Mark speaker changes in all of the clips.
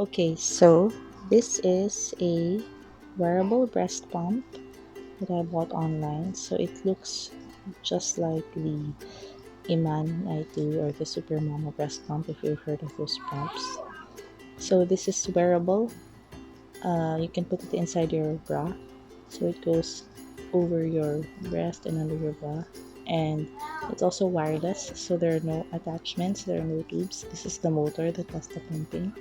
Speaker 1: Okay, so this is a wearable breast pump that I bought online. So it looks just like the Iman I2 or the Super Mama breast pump, if you've heard of those pumps. So this is wearable. You can put it inside your bra, so it goes over your breast and under your bra. And it's also wireless, so there are no attachments, there are no tubes. This is the motor that does the pumping.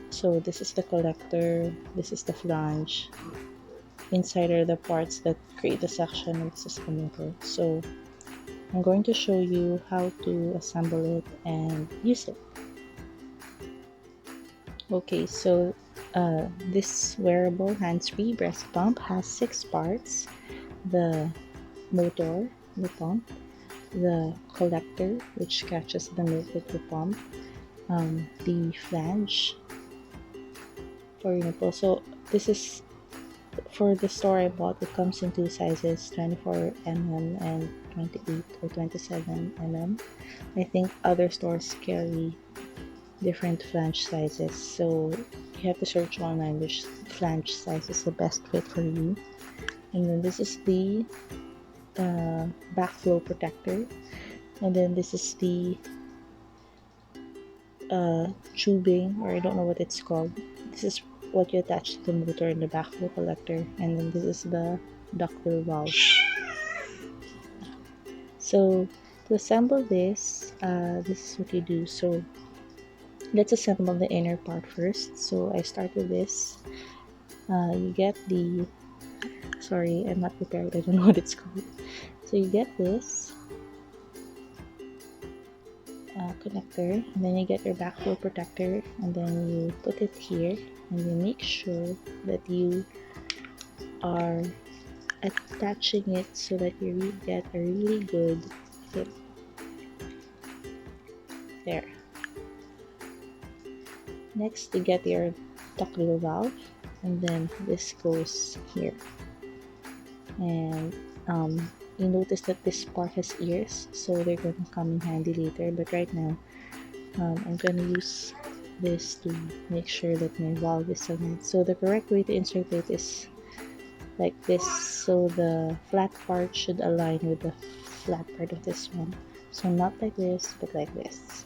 Speaker 1: So this is the collector, this is the flange. Inside are the parts that create the suction, and this is the motor. So I'm going to show you how to assemble it and use it. Okay, so this wearable hands-free breast pump has 6 parts: the motor, the pump, the collector, which catches the milk that you pump, the flange for your nipple. So this is for the store I bought. It comes in 2 sizes, 24 mm and 28 or 27 mm. I think other stores carry different flange sizes, so you have to search online which flange size is the best fit for you. And then this is the backflow protector, and then this is the tubing, or I don't know what it's called. This is what you attach to the motor and the backflow collector, and then this is the ductile valve. So to assemble this, this is what you do. So let's assemble the inner part first. So I start with this. You get the, sorry, I'm not prepared, I don't know what it's called. So you get this connector, and then you get your backflow protector, and then you put it here, and you make sure that you are attaching it so that you get a really good fit. There. Next, you get your ductile valve, and then this goes here. And you notice that this part has ears, so they're going to come in handy later, but right now I'm going to use this to make sure that my valve is aligned. So the correct way to insert it is like this, so the flat part should align with the flat part of this one. So not like this, but like this.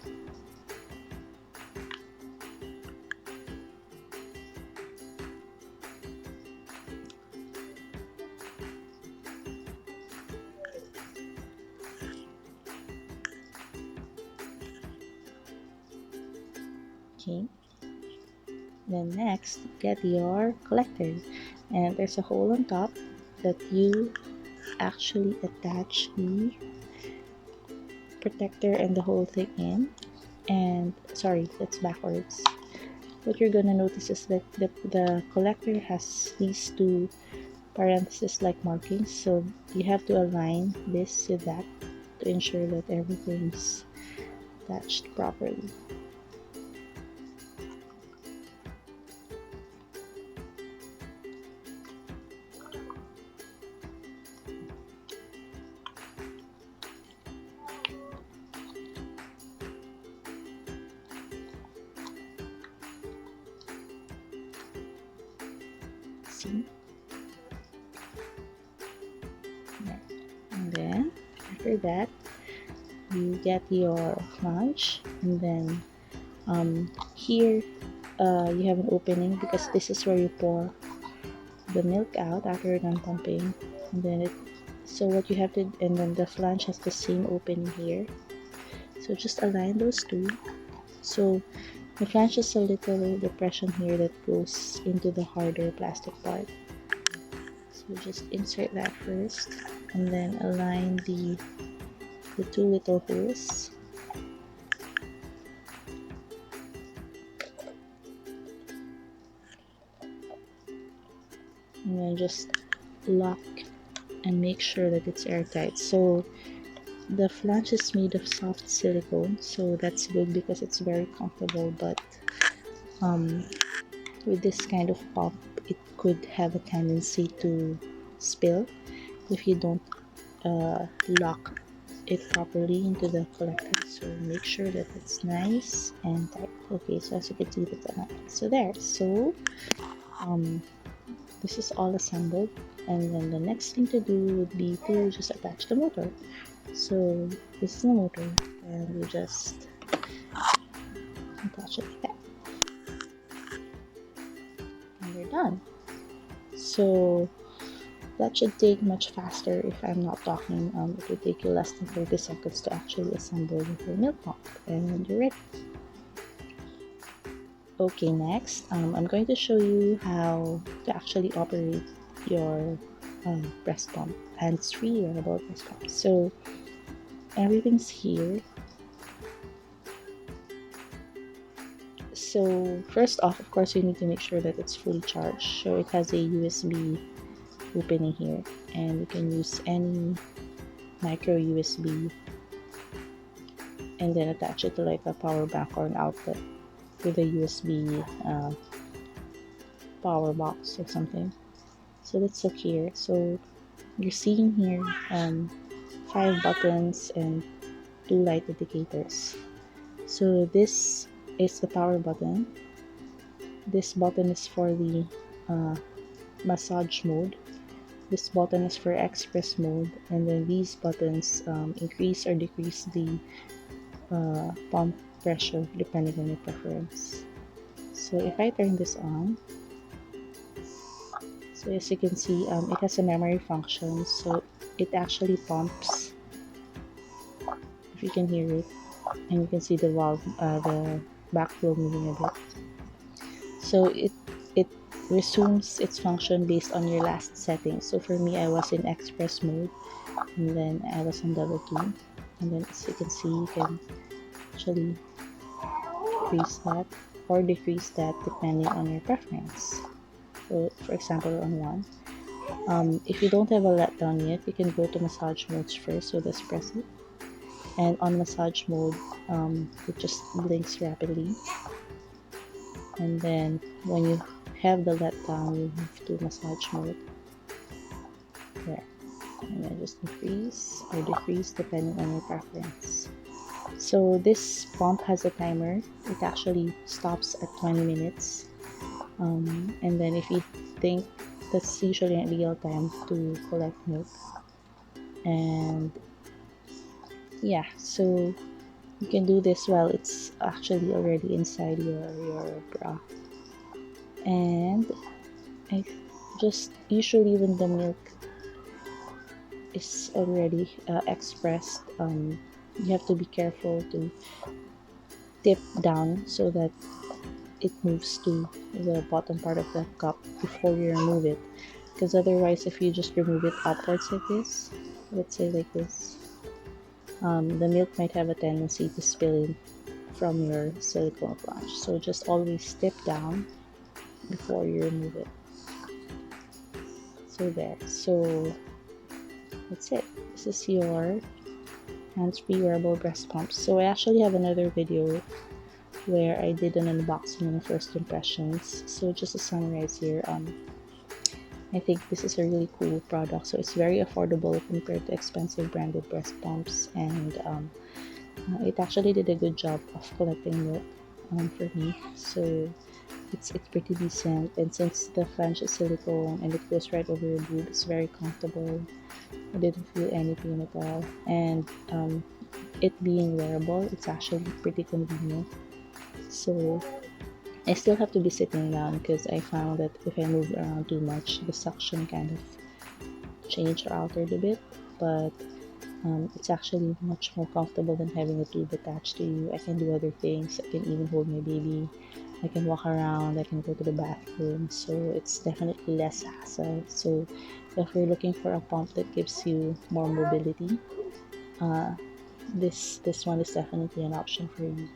Speaker 1: Okay, then next get your collector, and there's a hole on top that you actually attach the protector and the whole thing in. And sorry, that's backwards. What you're gonna notice is that the collector has these 2 parentheses like markings, so you have to align this with that to ensure that everything's attached properly. See? And then after that, you get your flange, and then here you have an opening because this is where you pour the milk out after you're done pumping. And then so what you have to, and then the flange has the same opening here, so just align those 2. So the flange is a little depression here that goes into the harder plastic part, so just insert that first, and then align the 2 little holes. And then just lock and make sure that it's airtight. So the flange is made of soft silicone, so that's good because it's very comfortable, but with this kind of pump it could have a tendency to spill if you don't lock it properly into the collector, so make sure that it's nice and tight. Okay, so as you can see, that's so there. So this is all assembled, and then the next thing to do would be to just attach the motor. So this is the motor, and we just attach it like that, and we're done. So that should take much faster if I'm not talking. It will take you less than 30 seconds to actually assemble the whole milk pump, and you're ready. Okay, next, I'm going to show you how to actually operate your breast pump, hands-free wearable breast pump. So everything's here. So first off, of course, you need to make sure that it's fully charged. So it has a USB opening here, and you can use any micro USB and then attach it to like a power bank or an outlet with a USB power box or something. So let's look here. So you're seeing here 5 buttons and 2 light indicators. So this is the power button. This button is for the massage mode. This button is for express mode, and then these buttons increase or decrease the pump pressure depending on your preference. So if I turn this on, so as you can see, it has a memory function, so it actually pumps, if you can hear it, and you can see the valve, the backflow moving a bit. So it resumes its function based on your last setting. So for me, I was in express mode, and then I was on level 2, and then as you can see, you can actually increase that or decrease that depending on your preference. So for example, on 1, if you don't have a letdown yet, you can go to massage modes first. So just press it, and on massage mode, it just blinks rapidly, and then when you have the letdown, you move to massage mode there, and then just increase or decrease depending on your preference. So this pump has a timer. It actually stops at 20 minutes, and then if you think that's usually an ideal time to collect milk. And yeah, so you can do this while it's actually already inside your bra. And I just usually when the milk is already expressed, you have to be careful to tip down so that it moves to the bottom part of the cup before you remove it, because otherwise if you just remove it upwards like this, let's say like this, the milk might have a tendency to spill in from your silicone flange. So just always tip down before you remove it. So there. So that's it. This is your hands-free wearable breast pump. So I actually have another video where I did an unboxing and first impressions. So just to summarize here, I think this is a really cool product. So it's very affordable compared to expensive branded breast pumps, and it actually did a good job of collecting milk for me. So it's pretty decent, and since the flange is silicone and it goes right over your boob, it's very comfortable. I didn't feel any pain at all, and it being wearable, it's actually pretty convenient. So I still have to be sitting down because I found that if I moved around too much, the suction kind of changed or altered a bit, but it's actually much more comfortable than having a tube attached to you. I can do other things. I can even hold my baby. I can walk around. I can go to the bathroom. So it's definitely less hassle. So if you're looking for a pump that gives you more mobility, this one is definitely an option for you.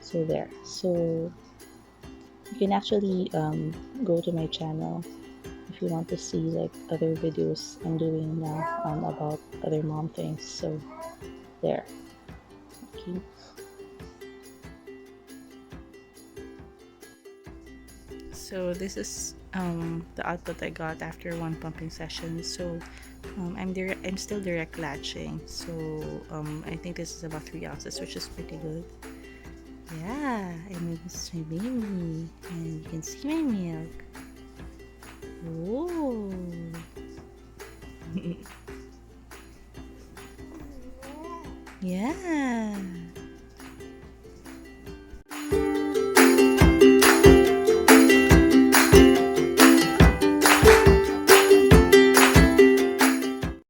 Speaker 1: So there. So you can actually go to my channel if you want to see like other videos I'm doing now about other mom things. So there. Okay. So this is the output I got after one pumping session. So I'm still direct latching, so I think this is about 3 ounces, which is pretty good. Yeah, and this is my baby, and you can see my milk. Oh. Yeah.